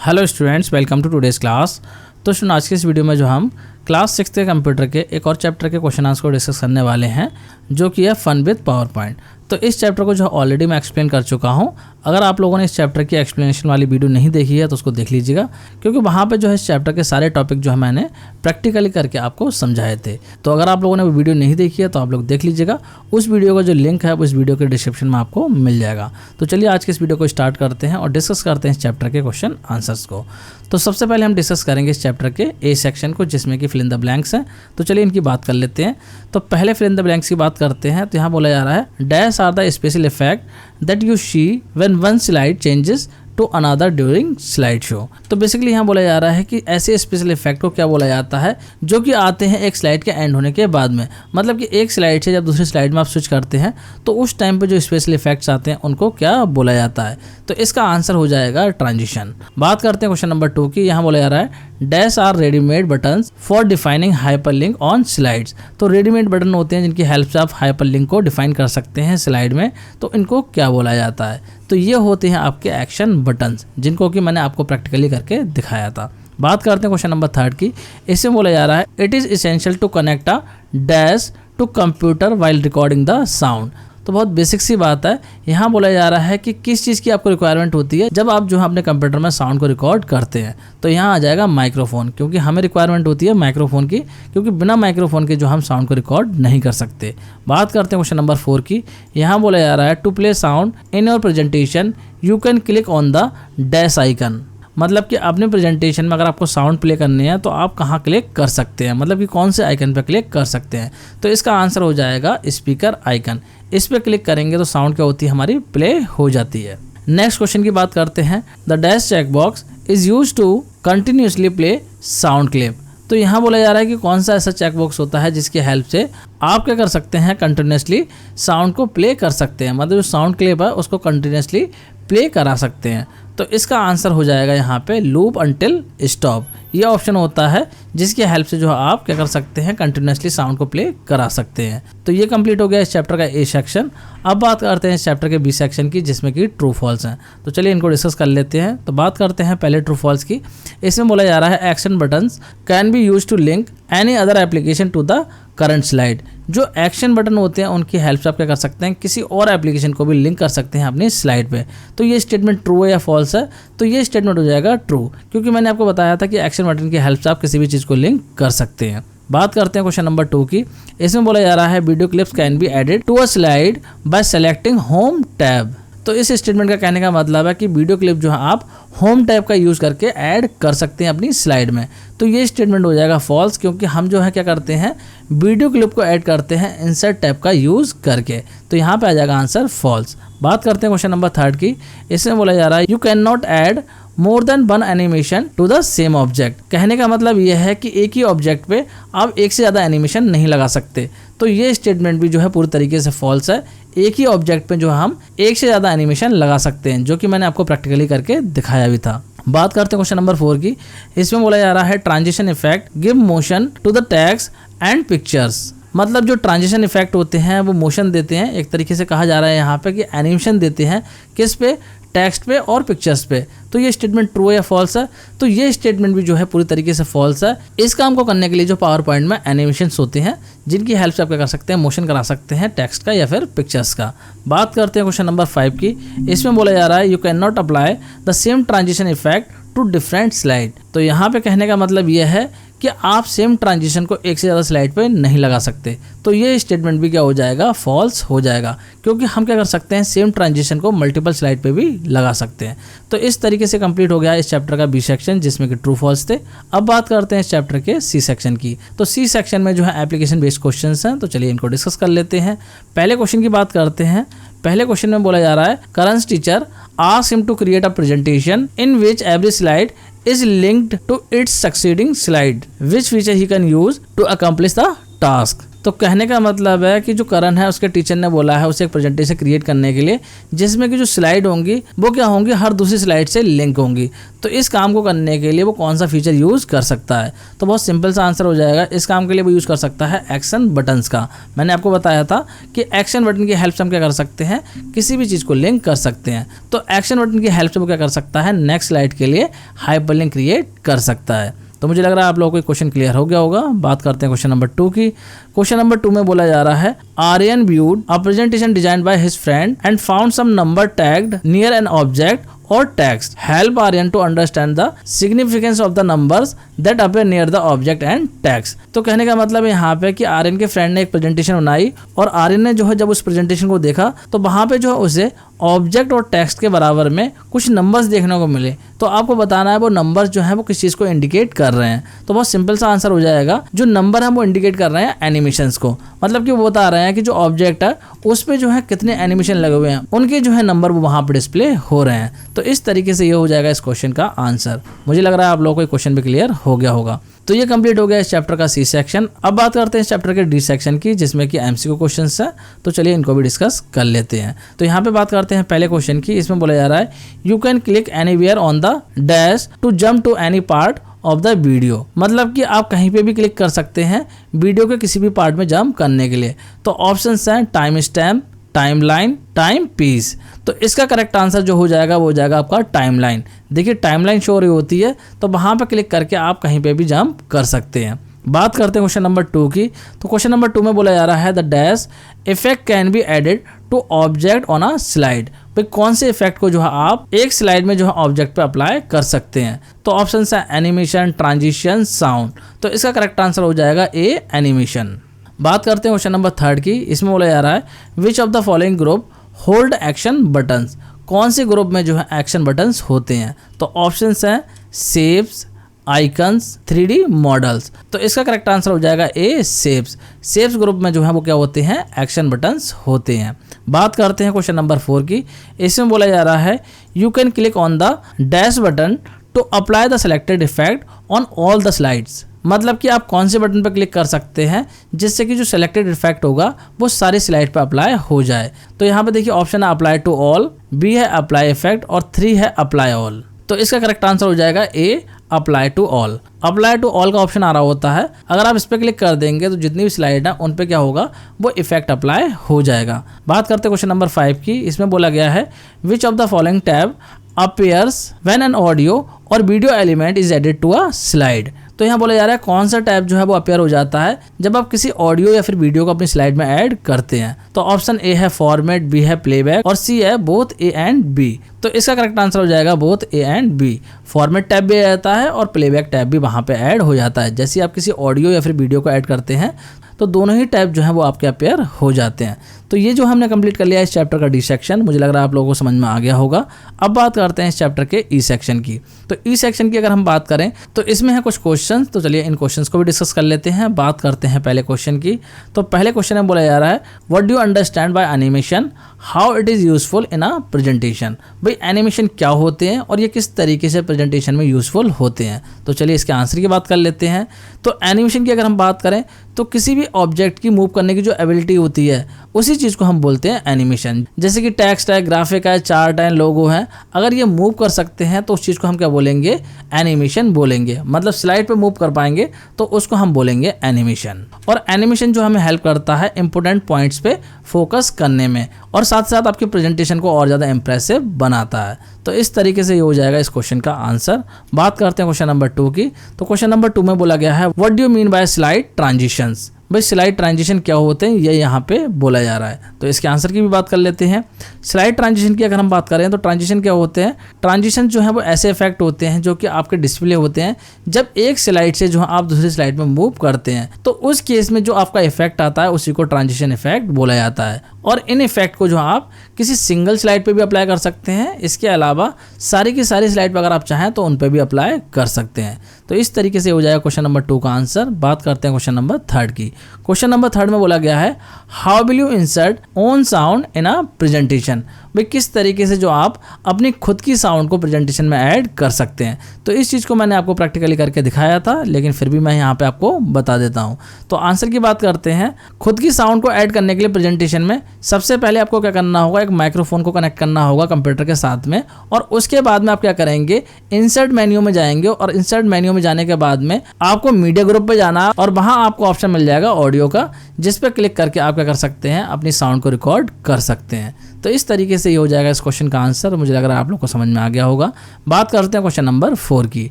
Hello students, welcome to today's class. तो student, आज के इस वीडियो में जो हम क्लास 6 के कंप्यूटर के एक और चैप्टर के क्वेश्चन आंसर को डिस्कस करने वाले हैं, जो कि है फन विद पावर पॉइंट। तो इस चैप्टर को जो ऑलरेडी मैं एक्सप्लेन कर चुका हूं। अगर आप लोगों ने इस चैप्टर की एक्सप्लेनेशन वाली वीडियो नहीं देखी है तो उसको देख लीजिएगा, क्योंकि वहाँ पे जो है इस चैप्टर के सारे टॉपिक जो है मैंने प्रैक्टिकली करके आपको समझाए थे। तो अगर आप लोगों ने वो वीडियो नहीं देखी है तो आप लोग देख लीजिएगा। उस वीडियो का जो लिंक है वो इस वीडियो के डिस्क्रिप्शन में आपको मिल जाएगा। तो चलिए आज के इस वीडियो को स्टार्ट करते हैं और डिस्कस करते हैं इस चैप्टर के क्वेश्चन आंसर्स को। तो सबसे पहले हम डिस्कस करेंगे इस चैप्टर के ए सेक्शन को, जिसमें कि फिल इन द ब्लैंक्स हैं। तो चलिए इनकी बात कर लेते हैं। तो पहले फिल इन द ब्लैंक्स की बात करते हैं। तो यहाँ बोला जा रहा है dash are the special effect that you see when one slide changes to another during slide show. तो बेसिकली यहाँ बोला जा रहा है कि ऐसे स्पेशल इफेक्ट को क्या बोला जाता है जो कि आते हैं एक स्लाइड के एंड होने के बाद में। मतलब कि एक स्लाइड से जब दूसरी स्लाइड में आप स्विच करते हैं तो उस टाइम पे जो स्पेशल इफेक्ट्स आते हैं उनको क्या बोला जाता है। तो इसका आंसर हो जाएगा ट्रांजिशन। बात करते हैं क्वेश्चन नंबर 2 की। यहाँ बोला जा रहा है dash are readymade buttons for defining hyperlink on slides. तो रेडीमेड बटन होते हैं जिनकी हेल्प से आप हाइपरलिंक को डिफाइन कर सकते हैं स्लाइड में। तो इनको क्या बोला जाता है? तो ये होते हैं आपके एक्शन बटन्स, जिनको कि मैंने आपको प्रैक्टिकली करके दिखाया था। बात करते हैं क्वेश्चन नंबर 3 की। इसमें बोला जा रहा है it is essential to connect a dash to computer while recording the sound. तो बहुत बेसिक सी बात है। यहाँ बोला जा रहा है कि किस चीज़ की आपको रिक्वायरमेंट होती है जब आप जो है अपने कंप्यूटर में साउंड को रिकॉर्ड करते हैं। तो यहाँ आ जाएगा माइक्रोफोन, क्योंकि हमें रिक्वायरमेंट होती है माइक्रोफोन की, क्योंकि बिना माइक्रोफोन के जो हम साउंड को रिकॉर्ड नहीं कर सकते। बात करते हैं क्वेश्चन नंबर 4 की। यहाँ बोला जा रहा है to play sound in your presentation you can click on the dash icon. मतलब कि अपने प्रेजेंटेशन में अगर आपको साउंड प्ले करनी है तो आप कहाँ क्लिक कर सकते हैं, मतलब कि कौन से आइकन पर क्लिक कर सकते हैं। तो इसका आंसर हो जाएगा स्पीकर आइकन। इस पर क्लिक करेंगे तो साउंड क्या होती है, हमारी प्ले हो जाती है। नेक्स्ट क्वेश्चन की बात करते हैं। The dash check box is use to continuously play sound clip. तो यहाँ बोला जा रहा है कि कौन सा ऐसा चेक बॉक्स होता है जिसकी हेल्प से आप क्या कर सकते हैं, कंटिन्यूसली साउंड को प्ले कर सकते हैं। मतलब जो साउंड क्लिप है उसको कंटिन्यूसली प्ले करा सकते हैं। तो इसका आंसर हो जाएगा यहाँ पे लूप अंटिल स्टॉप। ये ऑप्शन होता है जिसकी हेल्प से जो आप क्या कर सकते हैं, कंटिन्यूसली साउंड को प्ले करा सकते हैं। तो ये कंप्लीट हो गया इस चैप्टर का ए सेक्शन। अब बात करते हैं इस चैप्टर के बी सेक्शन की, जिसमें कि ट्रू फॉल्स हैं। तो चलिए इनको डिस्कस कर लेते हैं। तो बात करते हैं पहले ट्रू फॉल्स की। इसमें बोला जा रहा है action buttons can be use to link any other application to the current slide. जो एक्शन बटन होते हैं उनकी हेल्प से आप क्या कर सकते हैं, किसी और एप्लीकेशन को भी लिंक कर सकते हैं अपनी स्लाइड पे। तो ये स्टेटमेंट ट्रू है या फॉल्स है? तो ये स्टेटमेंट हो जाएगा ट्रू, क्योंकि मैंने आपको बताया था कि एक्शन बटन की हेल्प से आप किसी भी चीज़ को लिंक कर सकते हैं। बात करते हैं क्वेश्चन नंबर 2 की। इसमें बोला जा रहा है video clips can be added to a slide by selecting home tab. तो इस स्टेटमेंट का कहने का मतलब है कि वीडियो क्लिप जो है आप होम टैब का यूज़ करके ऐड कर सकते हैं अपनी स्लाइड में। तो ये स्टेटमेंट हो जाएगा फॉल्स, क्योंकि हम जो है क्या करते हैं, वीडियो क्लिप को ऐड करते हैं इंसर्ट टैब का यूज़ करके। तो यहाँ पे आ जाएगा आंसर फॉल्स। बात करते हैं क्वेश्चन नंबर 3 की। इसमें बोला जा रहा है you can not add more than one animation to the same object. कहने का मतलब यह है कि एक ही ऑब्जेक्ट पे आप एक से ज़्यादा एनिमेशन नहीं लगा सकते। तो ये स्टेटमेंट भी जो है पूरी तरीके से फॉल्स है। एक ही ऑब्जेक्ट पे जो हम एक से ज़्यादा एनिमेशन लगा सकते हैं, जो कि मैंने आपको प्रैक्टिकली करके दिखाया भी था। बात करते हैं क्वेश्चन नंबर 4 की। इसमें बोला जा रहा है transition effect give motion to the text and pictures. मतलब जो ट्रांजिशन इफेक्ट होते हैं वो मोशन देते हैं। एक तरीके से कहा जा रहा है यहाँ पे कि एनिमेशन देते हैं किस पे, टेक्स्ट पे और पिक्चर्स पे। तो ये स्टेटमेंट ट्रू है या फॉल्स है? तो ये स्टेटमेंट भी जो है पूरी तरीके से फॉल्स है। इस काम को करने के लिए जो पावर पॉइंट में एनिमेशंस होते हैं, जिनकी हेल्प से आप क्या कर सकते हैं, मोशन करा सकते हैं टेक्स्ट का या फिर पिक्चर्स का। बात करते हैं क्वेश्चन नंबर 5 की। इसमें बोला जा रहा है you can not apply the same transition effect to different slide. तो यहाँ पे कहने का मतलब यह है कि आप सेम ट्रांजिशन को एक से ज़्यादा स्लाइड पे नहीं लगा सकते। तो ये स्टेटमेंट भी क्या हो जाएगा, फॉल्स हो जाएगा, क्योंकि हम क्या कर सकते हैं, सेम ट्रांजिशन को मल्टीपल स्लाइड पे भी लगा सकते हैं। तो इस तरीके से कंप्लीट हो गया इस चैप्टर का बी सेक्शन, जिसमें कि ट्रू फॉल्स थे। अब बात करते हैं इस चैप्टर के सी सेक्शन की। तो सी सेक्शन में जो है एप्लीकेशन बेस्ड क्वेश्चंस हैं। तो चलिए इनको डिस्कस कर लेते हैं। पहले क्वेश्चन की बात करते हैं। पहले क्वेश्चन में बोला जा रहा है Karan's teacher asked him to create a presentation in which every slide is linked to its succeeding slide. Which feature he can use to accomplish the task? तो कहने का मतलब है कि जो करण है उसके टीचर ने बोला है उसे एक प्रेजेंटेशन क्रिएट करने के लिए जिसमें कि जो स्लाइड होंगी वो क्या होंगी, हर दूसरी स्लाइड से लिंक होंगी। तो इस काम को करने के लिए वो कौन सा फीचर यूज़ कर सकता है? तो बहुत सिंपल सा आंसर हो जाएगा, इस काम के लिए वो यूज़ कर सकता है एक्शन बटन्स का। मैंने आपको बताया था कि एक्शन बटन की हेल्प से हम क्या कर सकते हैं, किसी भी चीज़ को लिंक कर सकते हैं। तो एक्शन बटन की हेल्प से वो क्या कर सकता है, नेक्स्ट स्लाइड के लिए हाइपरलिंक क्रिएट कर सकता है। तो मुझे लग रहा है आप लोगों को क्वेश्चन क्लियर हो गया होगा। बात करते हैं क्वेश्चन नंबर 2 की। क्वेश्चन नंबर 2 में बोला जा रहा है, Aryan viewed a presentation designed by his friend and found some number tagged near an object or text. Help Aryan to understand the significance of the numbers that appear near the object and text. तो कहने का मतलब यहाँ पे कि आर्यन के friend ने एक प्रेजेंटेशन बनाई और आर्यन ने जो है जब उस प्रेजेंटेशन को देखा तो वहाँ पे जो है उसे ऑब्जेक्ट और टेक्स्ट के बराबर में कुछ नंबर्स देखने को मिले। तो आपको बताना है वो नंबर्स जो है वो किस चीज़ को इंडिकेट कर रहे हैं। तो बहुत सिंपल सा आंसर हो जाएगा, जो नंबर है वो इंडिकेट कर रहे हैं एनिमेशंस को। मतलब कि वो बता रहे हैं कि जो ऑब्जेक्ट है उस पे जो है कितने एनिमेशन लगे हुए हैं, उनके जो है नंबर वो वहाँ पे डिस्प्ले हो रहे हैं। तो इस तरीके से ये हो जाएगा इस क्वेश्चन का आंसर। मुझे लग रहा है आप लोगों को ये क्वेश्चन भी क्लियर हो गया होगा। तो ये कंप्लीट हो गया इस चैप्टर का सी सेक्शन। अब बात करते हैं इस चैप्टर के डी सेक्शन की, जिसमें कि एमसीक्यू क्वेश्चंस है। तो चलिए इनको भी डिस्कस कर लेते हैं। तो यहाँ पे बात करते हैं पहले क्वेश्चन की। इसमें बोला जा रहा है, you can click anywhere on the dash to jump to any part of the video. मतलब कि आप कहीं पे भी क्लिक कर सकते हैं वीडियो के किसी भी पार्ट में जंप करने के लिए। तो ऑप्शंस हैं time stamp, timeline, time piece. तो इसका करेक्ट आंसर जो हो जाएगा वो हो जाएगा आपका टाइमलाइन। देखिए टाइमलाइन शो हो रही होती है तो वहाँ पर क्लिक करके आप कहीं पे भी जंप कर सकते हैं। बात करते हैं क्वेश्चन नंबर 2 की। तो क्वेश्चन नंबर 2 में बोला जा रहा है, the dash effect can be added to object on a slide. भाई कौन से इफेक्ट को जो है आप एक स्लाइड में जो है ऑब्जेक्ट पे अप्लाई कर सकते हैं? तो ऑप्शन है एनिमेशन, ट्रांजिशन, साउंड। तो इसका करेक्ट आंसर हो जाएगा ए, एनिमेशन। बात करते हैं क्वेश्चन नंबर 3 की। इसमें बोला जा रहा है, which of the following group hold action buttons. कौन से ग्रुप में जो है एक्शन बटन्स होते हैं? तो ऑप्शंस हैं शेप्स, आइकन्स, 3D मॉडल्स। तो इसका करेक्ट आंसर हो जाएगा ए, शेप्स। शेप्स ग्रुप में जो है वो क्या होते हैं, एक्शन बटन्स होते हैं। बात करते हैं क्वेश्चन नंबर 4 की। इसमें बोला जा रहा है, you can click on the dash button to apply the selected effect on all the slides. मतलब कि आप कौन से बटन पर क्लिक कर सकते हैं जिससे कि जो सिलेक्टेड इफेक्ट होगा वो सारी स्लाइड पर अप्लाई हो जाए। तो यहाँ पे देखिए ऑप्शन है अप्लाई टू ऑल, बी है अप्लाई इफेक्ट और 3 है अप्लाई ऑल। तो इसका करेक्ट आंसर हो जाएगा A, apply to all. Apply to all का ऑप्शन आ रहा होता है, अगर आप इस पर क्लिक कर देंगे तो जितनी भी स्लाइड है उन पे क्या होगा, वो इफेक्ट अप्लाई हो जाएगा। बात करते हैं क्वेश्चन नंबर 5 की। इसमें बोला गया है, which of the following tab appears when an audio और video element is added to a slide. तो यहाँ बोला जा रहा है कौन सा टैब जो है वो अपीयर हो जाता है जब आप किसी ऑडियो या फिर वीडियो को अपनी स्लाइड में ऐड करते हैं। तो ऑप्शन ए है फॉर्मेट, बी है प्लेबैक और सी है बोथ ए एंड बी। तो इसका करेक्ट आंसर हो जाएगा both A and B. Format tab भी आ जाता है और प्लेबैक टैब भी वहाँ पे ऐड हो जाता है। जैसे आप किसी ऑडियो या फिर वीडियो को ऐड करते हैं तो दोनों ही टैब जो है वो आपके अपीयर हो जाते हैं। तो ये जो हमने कंप्लीट कर लिया इस चैप्टर का डी सेक्शन, मुझे लग रहा है आप लोगों को समझ में आ गया होगा। अब बात करते हैं इस चैप्टर के ई सेक्शन की। तो ई सेक्शन की अगर हम बात करें तो इसमें है कुछ क्वेश्चंस। तो चलिए इन क्वेश्चंस को भी डिस्कस कर लेते हैं। बात करते हैं पहले क्वेश्चन की। तो पहले क्वेश्चन में बोला जा रहा है, what do you understand by animation, how it is useful in a presentation. भाई एनिमेशन क्या होते हैं और ये किस तरीके से प्रेजेंटेशन में यूजफुल होते हैं। तो चलिए इसके आंसर की बात कर लेते हैं। तो एनिमेशन की अगर हम बात करें तो किसी भी ऑब्जेक्ट की मूव करने की जो एबिलिटी होती है उसी चीज़ को हम बोलते हैं एनिमेशन। जैसे कि टेक्स्ट है, ग्राफिक है, चार्ट है, लोगो है, अगर ये मूव कर सकते हैं तो उस चीज़ को हम क्या बोलेंगे, एनिमेशन बोलेंगे। मतलब स्लाइड पे मूव कर पाएंगे तो उसको हम बोलेंगे एनिमेशन। और एनिमेशन जो हमें हेल्प करता है इंपॉर्टेंट पॉइंट्स पे फोकस करने में और साथ साथ आपकी प्रेजेंटेशन को और ज़्यादा इंप्रेसिव बनाता है। तो इस तरीके से ये हो जाएगा इस क्वेश्चन का आंसर। बात करते हैं क्वेश्चन नंबर 2 की। तो क्वेश्चन नंबर 2 में बोला गया है, what do you mean by slide transitions. भाई स्लाइड ट्रांजिशन क्या होते हैं ये यहाँ पे बोला जा रहा है। तो इसके आंसर की भी बात कर लेते हैं। स्लाइड ट्रांजिशन की अगर हम बात करें तो ट्रांजिशन क्या होते हैं, ट्रांजिशन जो है वो ऐसे इफेक्ट होते हैं जो कि आपके डिस्प्ले होते हैं जब एक स्लाइड से जो है आप दूसरी स्लाइड में मूव करते हैं। तो उस केस में जो आपका इफेक्ट आता है उसी को ट्रांजिशन इफेक्ट बोला जाता है। और इन इफेक्ट को जो आप किसी सिंगल स्लाइड पे भी अप्लाई कर सकते हैं, इसके अलावा सारी की सारी स्लाइड पर अगर आप चाहें तो उन पर भी अप्लाई कर सकते हैं। तो इस तरीके से हो जाएगा क्वेश्चन नंबर 2 का आंसर। बात करते हैं क्वेश्चन नंबर 3 की। क्वेश्चन नंबर 3 में बोला गया है, how will you insert own sound in a presentation. भाई किस तरीके से जो आप अपनी खुद की साउंड को प्रेजेंटेशन में ऐड कर सकते हैं। तो इस चीज़ को मैंने आपको प्रैक्टिकली करके दिखाया था, लेकिन फिर भी मैं यहाँ पे आपको बता देता हूँ। तो आंसर की बात करते हैं। खुद की साउंड को ऐड करने के लिए प्रेजेंटेशन में सबसे पहले आपको क्या करना होगा, एक माइक्रोफोन को कनेक्ट करना होगा कंप्यूटर के साथ में, और उसके बाद में आप क्या करेंगे, इंसर्ट मेन्यू में जाएंगे, और इंसर्ट मेन्यू में जाने के बाद में आपको मीडिया ग्रुप पे जाना, और वहां आपको ऑप्शन मिल जाएगा ऑडियो का, जिस पे क्लिक करके आप क्या कर सकते हैं, अपनी साउंड को रिकॉर्ड कर सकते हैं। तो इस तरीके से ये हो जाएगा इस क्वेश्चन का आंसर। मुझे लग रहा है आप लोग को समझ में आ गया होगा। बात करते हैं क्वेश्चन नंबर 4 की।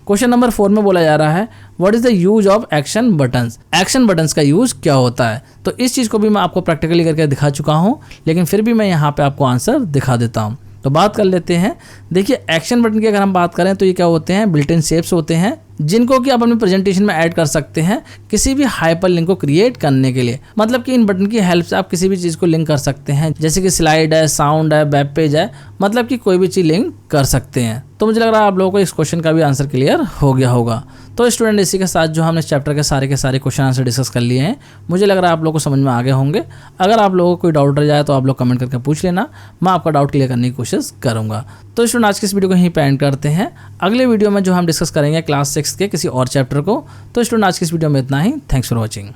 क्वेश्चन नंबर 4 में बोला जा रहा है what is the use of action buttons. Action buttons का यूज क्या होता है। तो इस चीज़ को भी मैं आपको प्रैक्टिकली करके दिखा चुका हूँ, लेकिन फिर भी मैं यहाँ पे आपको आंसर दिखा देता हूँ। तो बात कर लेते हैं। देखिए एक्शन बटन की अगर हम बात करें तो ये क्या होते हैं, बिल्ट इन शेप्स होते हैं, जिनको कि आप अपने प्रेजेंटेशन में ऐड कर सकते हैं किसी भी हाइपर लिंक को क्रिएट करने के लिए। मतलब कि इन बटन की हेल्प से आप किसी भी चीज़ को लिंक कर सकते हैं, जैसे कि स्लाइड है, साउंड है, वेब पेज है, मतलब कि कोई भी चीज़ लिंक कर सकते हैं। तो मुझे लग रहा है आप लोगों को इस क्वेश्चन का भी आंसर क्लियर हो गया होगा। तो स्टूडेंट इसी के साथ जो हमने इस चैप्टर के सारे क्वेश्चन आंसर डिस्कस कर लिए हैं, मुझे लग रहा है आप लोगों को समझ में आ गए होंगे। अगर आप लोगों को कोई डाउट रह जाए तो आप लोग कमेंट करके पूछ लेना, मैं आपका डाउट क्लियर करने की कोशिश करूंगा। तो स्टूडेंट आज की इस वीडियो को यहीं पे एंड करते हैं। अगले वीडियो में जो हम डिस्कस करेंगे क्लास 6 के किसी और चैप्टर को। तो स्टूडेंट आज की इस वीडियो में इतना ही। Thanks for watching.